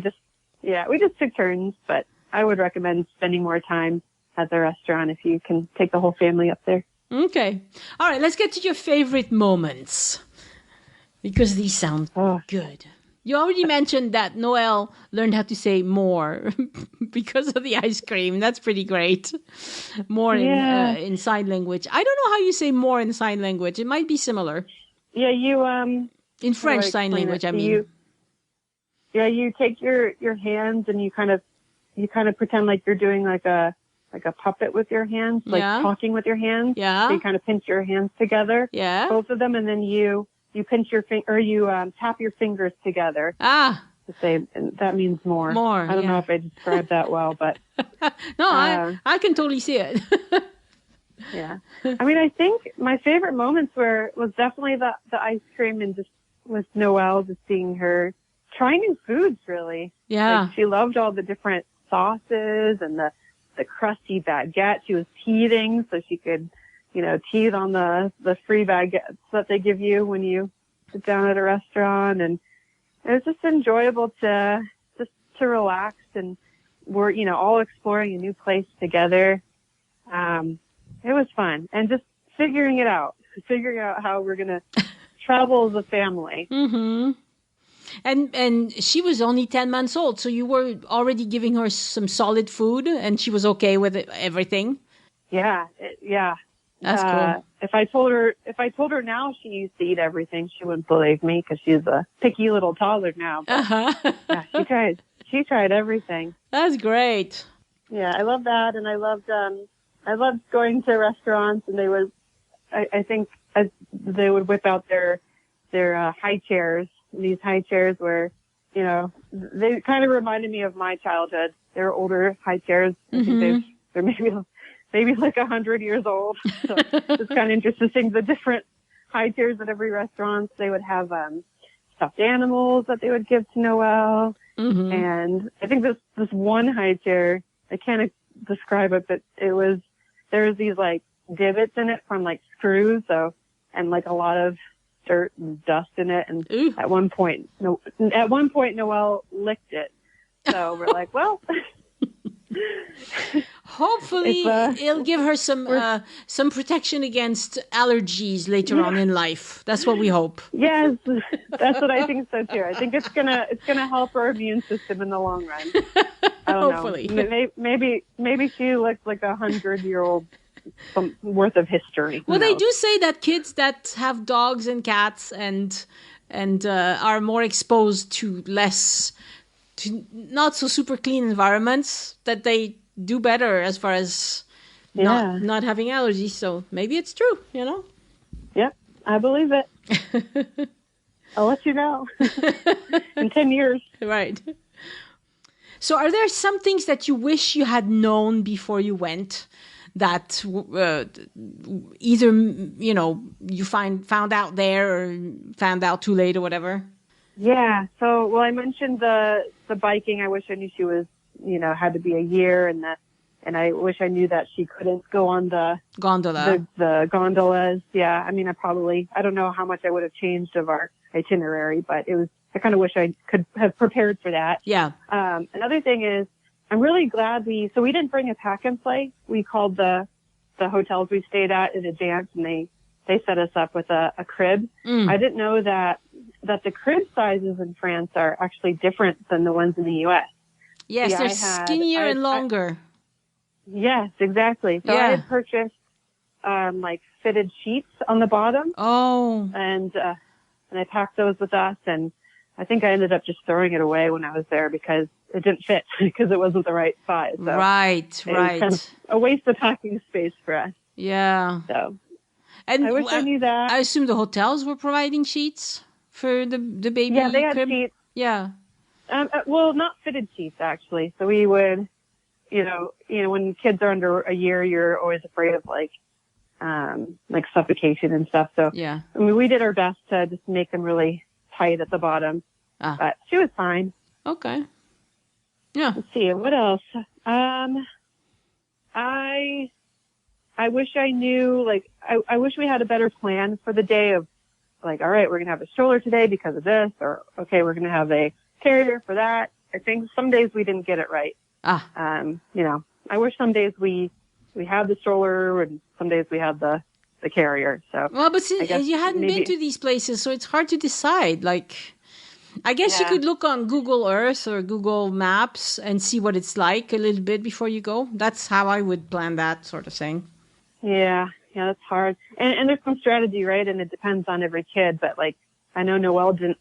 just took turns, but I would recommend spending more time at the restaurant if you can take the whole family up there. Okay. All right, let's get to your favorite moments because these sound good. You already mentioned that Noelle learned how to say more because of the ice cream. That's pretty great. More in sign language. I don't know how you say more in sign language. It might be similar. Yeah, in French sign language, I mean. You take your hands and you kind of pretend like you're doing like a puppet with your hands, like talking with your hands. Yeah. So you kind of pinch your hands together. Yeah. Both of them, and then you pinch your or you tap your fingers together. To say that means more. More. I don't know if I described that well, but no, I can totally see it. Yeah. I mean, I think my favorite moments was definitely the ice cream and just with Noelle, just seeing her try new foods. Really. Yeah. Like, she loved all the different sauces and the crusty baguette. She was teething, so she could, teethe on the free baguettes that they give you when you sit down at a restaurant. And it was just enjoyable to relax, and we're, all exploring a new place together. It was fun, and just figuring out how we're going to travel as a family. Mm-hmm. And she was only 10 months old, so you were already giving her some solid food, and she was okay with everything. Yeah. That's cool. If I told her now she used to eat everything, she wouldn't believe me because she's a picky little toddler now. But, yeah, she tried everything. That's great. Yeah, I love that, and I loved going to restaurants, and they would, I think, they would whip out their high chairs. These high chairs where, they kind of reminded me of my childhood. They're older high chairs. I think they're maybe like 100 years old. So it's kind of interesting. The different high chairs at every restaurant. They would have stuffed animals that they would give to Noelle. Mm-hmm. And I think this one high chair, I can't describe it, but there was these like divots in it from like screws. So, and like a lot of dirt and dust in it. And at one point Noelle licked it. So we're like, well, hopefully it'll give her some protection against allergies later on in life. That's what we hope. Yes, that's what I think so too. I think it's gonna help her immune system in the long run. I don't hopefully know. Maybe she looks like 100-year-old worth of history. Well, they do say that kids that have dogs and cats and are more exposed to not so super clean environments, that they do better as far as not having allergies. So maybe it's true, Yep, I believe it. I'll let you know in 10 years. Right. So are there some things that you wish you had known before you went that either, you found out there or found out too late or whatever? Yeah. So, well, I mentioned the biking. I wish I knew she was, had to be a year, and I wish I knew that she couldn't go on the gondola. The gondolas. Yeah. I mean, I don't know how much I would have changed of our itinerary, but I kind of wish I could have prepared for that. Yeah. Another thing is, I'm really glad we didn't bring a pack and play. We called the hotels we stayed at in advance, and they set us up with a crib. I didn't know that that the crib sizes in France are actually different than the ones in the U.S. Yes, they're skinnier and longer. Yes, exactly. So I had purchased like fitted sheets on the bottom. Oh. And I packed those with us, and I think I ended up just throwing it away when I was there because it didn't fit because it wasn't the right size. So right. It was kind of a waste of packing space for us. Yeah. So and I wish I knew that. I assume the hotels were providing sheets for the baby. Yeah, they had crib? sheets. Yeah. Well, not fitted sheets actually. So we would, when kids are under a year, you're always afraid of like suffocation and stuff. So yeah, I mean, we did our best to just make them really tight at the bottom. But she was fine. Okay. Yeah. Let's see. What else? I wish I knew, I wish we had a better plan for the day of like, all right, we're going to have a stroller today because of this, or okay, we're going to have a carrier for that. I think some days we didn't get it right. I wish some days we have the stroller and some days we have the carrier. So well, but you hadn't been to these places, so it's hard to decide. Like, I guess you could look on Google Earth or Google Maps and see what it's like a little bit before you go. That's how I would plan that sort of thing. Yeah, that's hard. And there's some strategy, right? And it depends on every kid. But like, I know Noelle didn't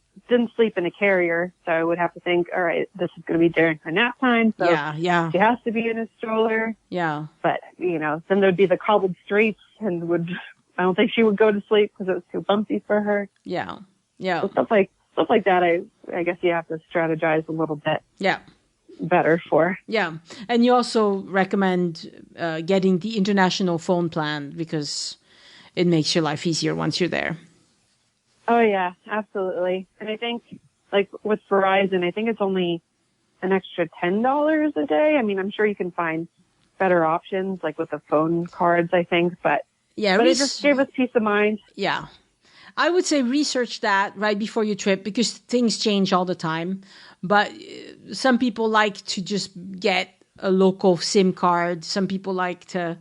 sleep in a carrier, so I would have to think, all right, this is going to be during her nap time, so she has to be in a stroller. Yeah. But then there'd be the cobbled streets, and I don't think she would go to sleep because it was too bumpy for her. Yeah. Yeah. So stuff like that, I guess you have to strategize a little bit. Yeah. Better for. Yeah. And you also recommend getting the international phone plan because it makes your life easier once you're there. Oh, yeah, absolutely. And I think, like, with Verizon, I think it's only an extra $10 a day. I mean, I'm sure you can find better options, like with the phone cards, I think. But it just gave us peace of mind. Yeah. I would say research that right before your trip because things change all the time. But some people like to just get a local SIM card. Some people like to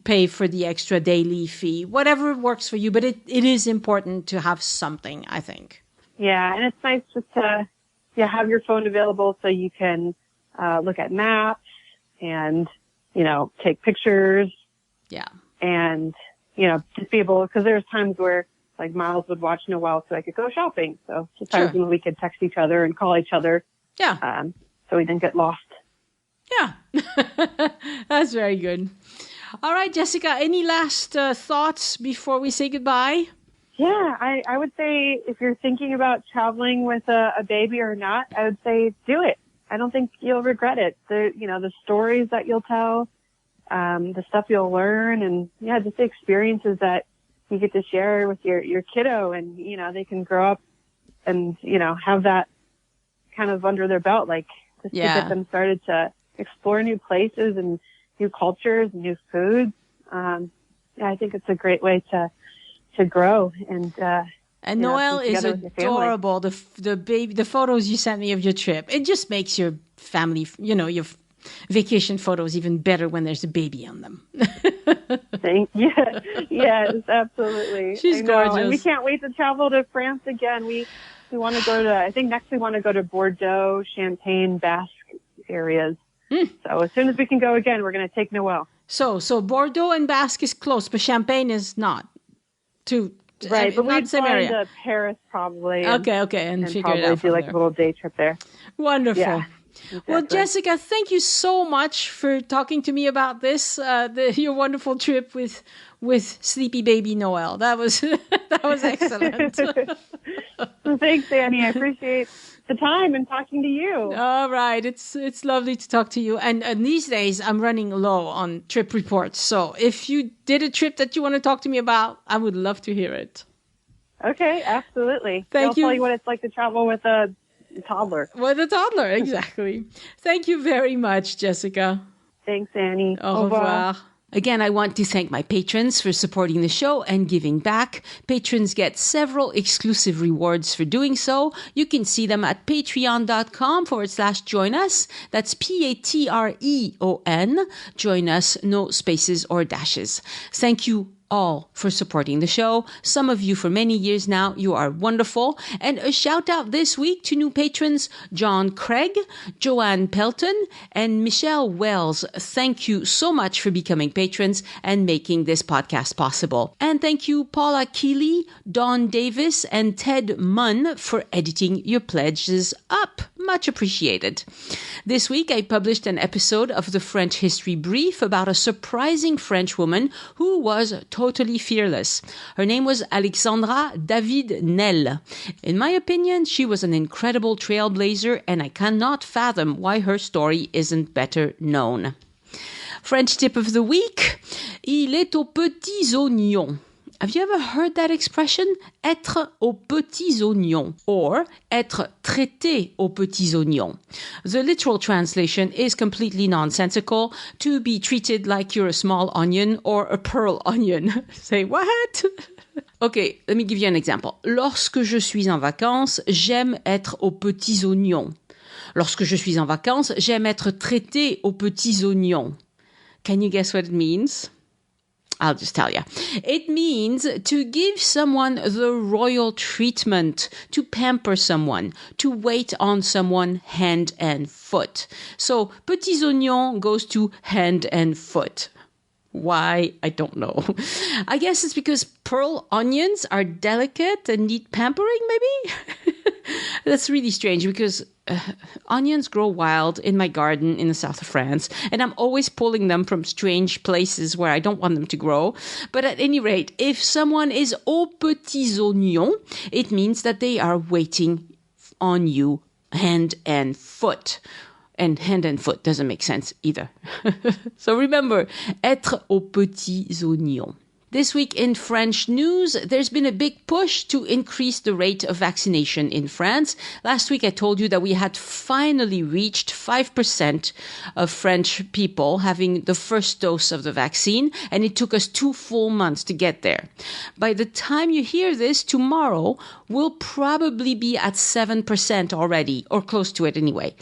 pay for the extra daily fee, whatever works for you. But it is important to have something, I think. Yeah, and it's nice just to have your phone available so you can look at maps and, take pictures. Yeah. And, just be able, because there's times where like Miles would watch Noelle so I could go shopping. So sometimes when we could text each other and call each other. Yeah. So we didn't get lost. Yeah. That's very good. All right, Jessica, any last thoughts before we say goodbye? Yeah, I would say if you're thinking about traveling with a baby or not, I would say do it. I don't think you'll regret it. The stories that you'll tell, the stuff you'll learn, and just the experiences that you get to share with your kiddo, and they can grow up and have that kind of under their belt, like just to get them started to explore new places and new cultures, and new foods. I think it's a great way to grow and Noelle is adorable. The photos you sent me of your trip, it just makes your family, your vacation photos even better when there's a baby on them. Yes, absolutely. She's gorgeous. And we can't wait to travel to France again. We want to go to, I think next we want to go to Bordeaux, Champagne, Basque areas. So as soon as we can go again, we're going to take Noelle. So Bordeaux and Basque is close, but Champagne is not. Right, but we'd fly to Paris probably. Okay, and figure probably it out do like a little day trip there. Wonderful. Yeah, exactly. Well, Jessica, thank you so much for talking to me about this, your wonderful trip with sleepy baby Noelle. That was excellent. Thanks, Annie. I appreciate the time and talking to you. All right. It's lovely to talk to you. And these days I'm running low on trip reports. So if you did a trip that you want to talk to me about, I would love to hear it. Okay, absolutely. I'll tell you what it's like to travel with a toddler. With a toddler, exactly. Thank you very much, Jessica. Thanks, Annie. Au revoir. Again, I want to thank my patrons for supporting the show and giving back. Patrons get several exclusive rewards for doing so. You can see them at patreon.com/join us. That's Patreon. Join us, no spaces or dashes. Thank you all for supporting the show. Some of you for many years now. You are wonderful. And a shout out this week to new patrons John Craig, Joanne Pelton, and Michelle Wells. Thank you so much for becoming patrons and making this podcast possible. And thank you Paula Keeley, Dawn Davis, and Ted Munn for editing your pledges up. Much appreciated. This week I published an episode of the French History Brief about a surprising French woman who was totally fearless. Her name was Alexandra David Nel. In my opinion, she was an incredible trailblazer, and I cannot fathom why her story isn't better known. French tip of the week, il est aux petits oignons. Have you ever heard that expression? Être aux petits oignons, or être traité aux petits oignons. The literal translation is completely nonsensical. To be treated like you're a small onion or a pearl onion. Say what? Okay, let me give you an example. Lorsque je suis en vacances, j'aime être aux petits oignons. Lorsque je suis en vacances, j'aime être traité aux petits oignons. Can you guess what it means? I'll just tell you. It means to give someone the royal treatment, to pamper someone, to wait on someone hand and foot. So, petits oignons goes to hand and foot. Why? I don't know. I guess it's because pearl onions are delicate and need pampering, maybe? That's really strange because onions grow wild in my garden in the south of France, and I'm always pulling them from strange places where I don't want them to grow. But at any rate, if someone is aux petits oignons, it means that they are waiting on you hand and foot. And hand and foot doesn't make sense either. So remember, être aux petits oignons. This week in French news, there's been a big push to increase the rate of vaccination in France. Last week I told you that we had finally reached 5% of French people having the first dose of the vaccine, and it took us 2 full months to get there. By the time you hear this, tomorrow, we'll probably be at 7% already, or close to it anyway.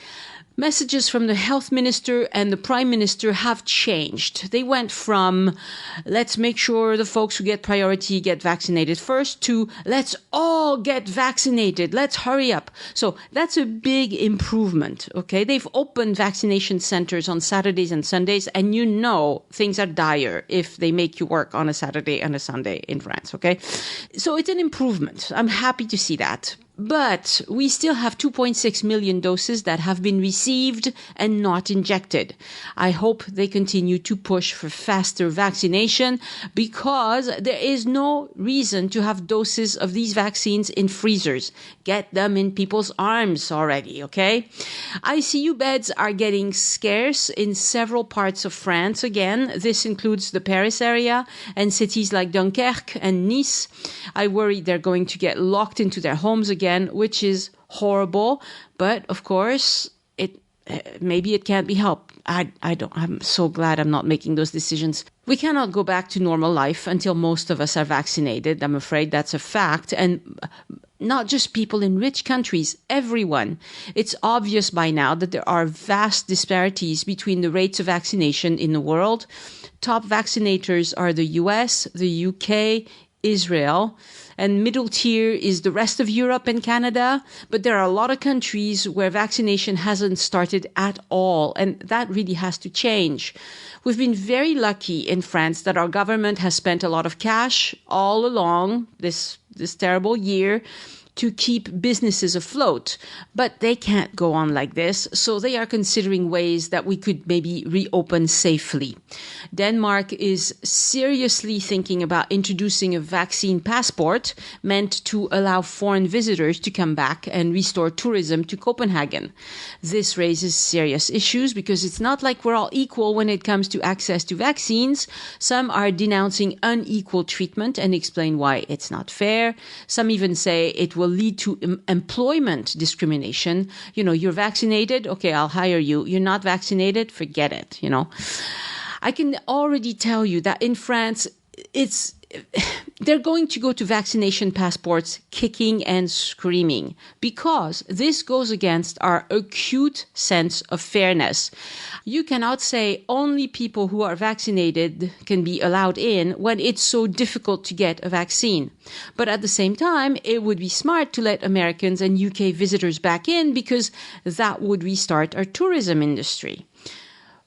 Messages from the health minister and the prime minister have changed. They went from, let's make sure the folks who get priority get vaccinated first, to let's all get vaccinated. Let's hurry up. So that's a big improvement. Okay. They've opened vaccination centers on Saturdays and Sundays, and you know things are dire if they make you work on a Saturday and a Sunday in France. Okay. So it's an improvement. I'm happy to see that. But we still have 2.6 million doses that have been received and not injected. I hope they continue to push for faster vaccination because there is no reason to have doses of these vaccines in freezers. Get them in people's arms already, okay? ICU beds are getting scarce in several parts of France again. This includes the Paris area and cities like Dunkirk and Nice. I worry they're going to get locked into their homes again, which is horrible. But of course, maybe it can't be helped. I'm so glad I'm not making those decisions. We cannot go back to normal life until most of us are vaccinated. I'm afraid that's a fact. And not just people in rich countries, everyone. It's obvious by now that there are vast disparities between the rates of vaccination in the world. Top vaccinators are the US, the UK, Israel, and middle tier is the rest of Europe and Canada. But there are a lot of countries where vaccination hasn't started at all, and that really has to change. We've been very lucky in France that our government has spent a lot of cash all along this terrible year to keep businesses afloat. But they can't go on like this, so they are considering ways that we could maybe reopen safely. Denmark is seriously thinking about introducing a vaccine passport meant to allow foreign visitors to come back and restore tourism to Copenhagen. This raises serious issues because it's not like we're all equal when it comes to access to vaccines. Some are denouncing unequal treatment and explain why it's not fair. Some even say it will lead to employment discrimination. You know, you're vaccinated, okay, I'll hire you. You're not vaccinated, forget it, you know. I can already tell you that in France, They're going to go to vaccination passports kicking and screaming because this goes against our acute sense of fairness. You cannot say only people who are vaccinated can be allowed in when it's so difficult to get a vaccine. But at the same time, it would be smart to let Americans and UK visitors back in because that would restart our tourism industry.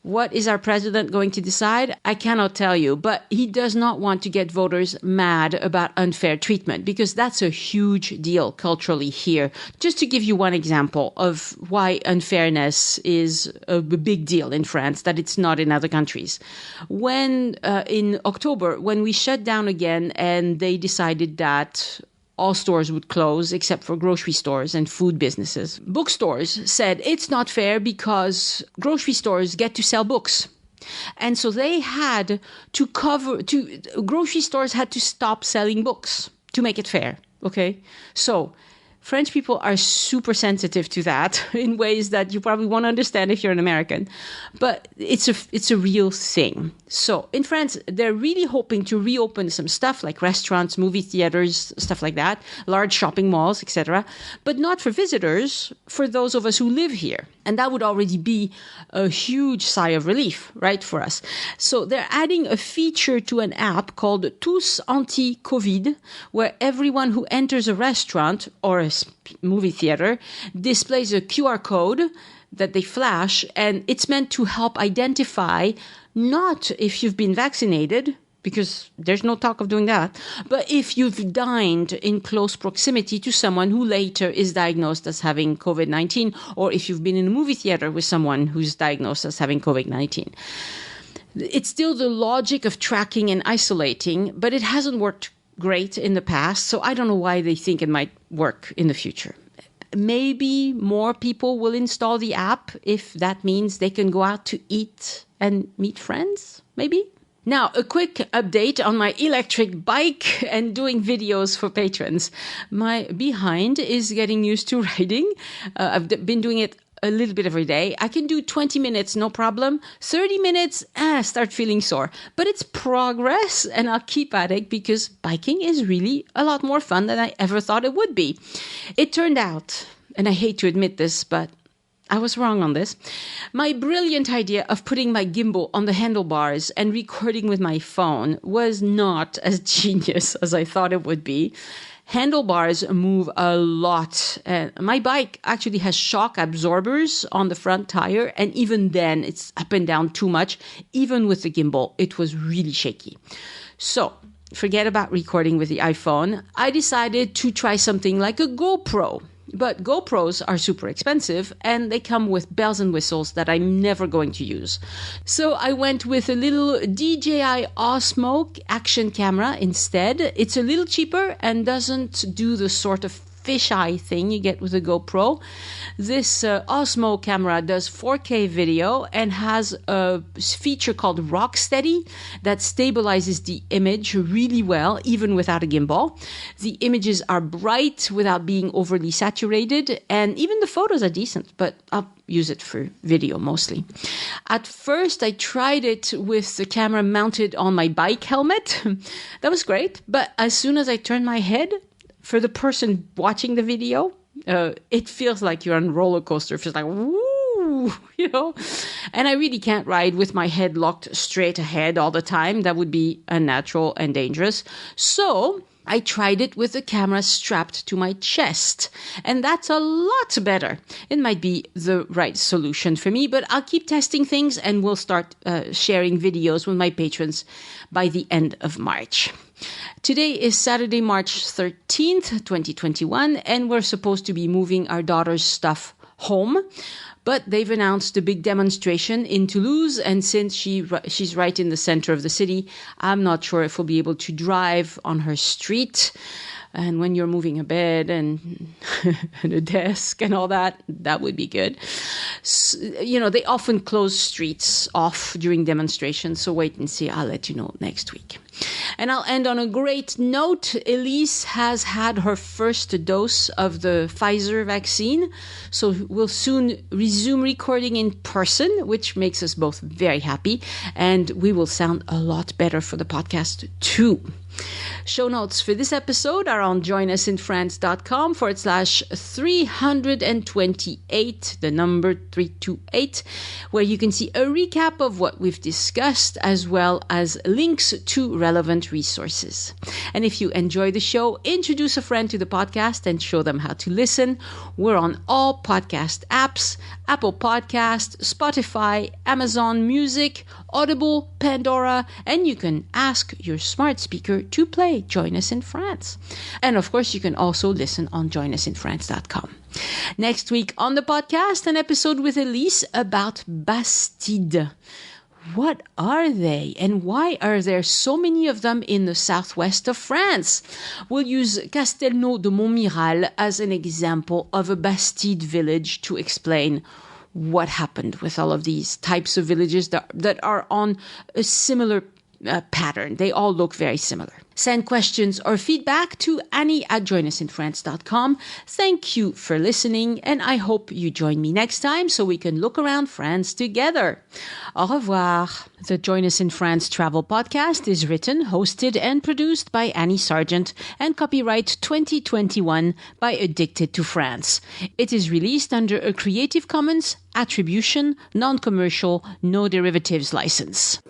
What is our president going to decide? I cannot tell you, but he does not want to get voters mad about unfair treatment because that's a huge deal culturally here. Just to give you one example of why unfairness is a big deal in France, that it's not in other countries. When in October, when we shut down again and they decided that all stores would close except for grocery stores and food businesses. Bookstores said it's not fair because grocery stores get to sell books. And so they had grocery stores had to stop selling books to make it fair. Okay. So French people are super sensitive to that in ways that you probably won't understand if you're an American. But it's a real thing. So in France, they're really hoping to reopen some stuff like restaurants, movie theaters, stuff like that, large shopping malls, etc. But not for visitors, for those of us who live here. And that would already be a huge sigh of relief, right, for us. So they're adding a feature to an app called Tous Anti-Covid, where everyone who enters a restaurant or a movie theater displays a QR code that they flash, and it's meant to help identify not if you've been vaccinated, because there's no talk of doing that, but if you've dined in close proximity to someone who later is diagnosed as having COVID-19, or if you've been in a movie theater with someone who's diagnosed as having COVID-19. It's still the logic of tracking and isolating, but it hasn't worked great in the past, so I don't know why they think it might work in the future. Maybe more people will install the app if that means they can go out to eat and meet friends, maybe? Now, a quick update on my electric bike and doing videos for patrons. My behind is getting used to riding. I've been doing it a little bit every day. I can do 20 minutes, no problem. 30 minutes, start feeling sore. But it's progress, and I'll keep at it because biking is really a lot more fun than I ever thought it would be. It turned out, and I hate to admit this, but I was wrong on this. My brilliant idea of putting my gimbal on the handlebars and recording with my phone was not as genius as I thought it would be. Handlebars move a lot. My bike actually has shock absorbers on the front tire, and even then it's up and down too much. Even with the gimbal, it was really shaky. So forget about recording with the iPhone. I decided to try something like a GoPro. But GoPros are super expensive and they come with bells and whistles that I'm never going to use. So I went with a little DJI Osmo action camera instead. It's a little cheaper and doesn't do the sort of fisheye thing you get with a GoPro. This Osmo camera does 4K video and has a feature called Rocksteady that stabilizes the image really well, even without a gimbal. The images are bright without being overly saturated, and even the photos are decent, but I'll use it for video mostly. At first, I tried it with the camera mounted on my bike helmet. That was great, but as soon as I turned my head, for the person watching the video, it feels like you're on a roller coaster. It feels like, woo, you know? And I really can't ride with my head locked straight ahead all the time. That would be unnatural and dangerous. So I tried it with the camera strapped to my chest, and that's a lot better. It might be the right solution for me, but I'll keep testing things and we'll start sharing videos with my patrons by the end of March. Today is Saturday, March 13th, 2021, and we're supposed to be moving our daughter's stuff home. But they've announced a big demonstration in Toulouse, and since she's right in the center of the city, I'm not sure if we'll be able to drive on her street. And when you're moving a bed and, and a desk and all that, that would be good. So, you know, they often close streets off during demonstrations, so wait and see. I'll let you know next week. And I'll end on a great note. Elise has had her first dose of the Pfizer vaccine, so we'll soon resume recording in person, which makes us both very happy, and we will sound a lot better for the podcast too. Show notes for this episode are on joinusinfrance.com/328, the number 328, where you can see a recap of what we've discussed as well as links to relevant resources. And if you enjoy the show, introduce a friend to the podcast and show them how to listen. We're on all podcast apps, Apple Podcast, Spotify, Amazon Music, Audible, Pandora, and you can ask your smart speaker to play Join Us in France. And of course, you can also listen on joinusinfrance.com. Next week on the podcast, an episode with Elise about Bastides. What are they and why are there so many of them in the southwest of France? We'll use Castelnau de Montmiral as an example of a Bastide village to explain what happened with all of these types of villages that are on a similar pattern. They all look very similar. Send questions or feedback to Annie@joinusinfrance.com. Thank you for listening, and I hope you join me next time so we can look around France together. Au revoir. The Join Us in France travel podcast is written, hosted, and produced by Annie Sargent and copyright 2021 by Addicted to France. It is released under a Creative Commons Attribution, Non-Commercial, No Derivatives license.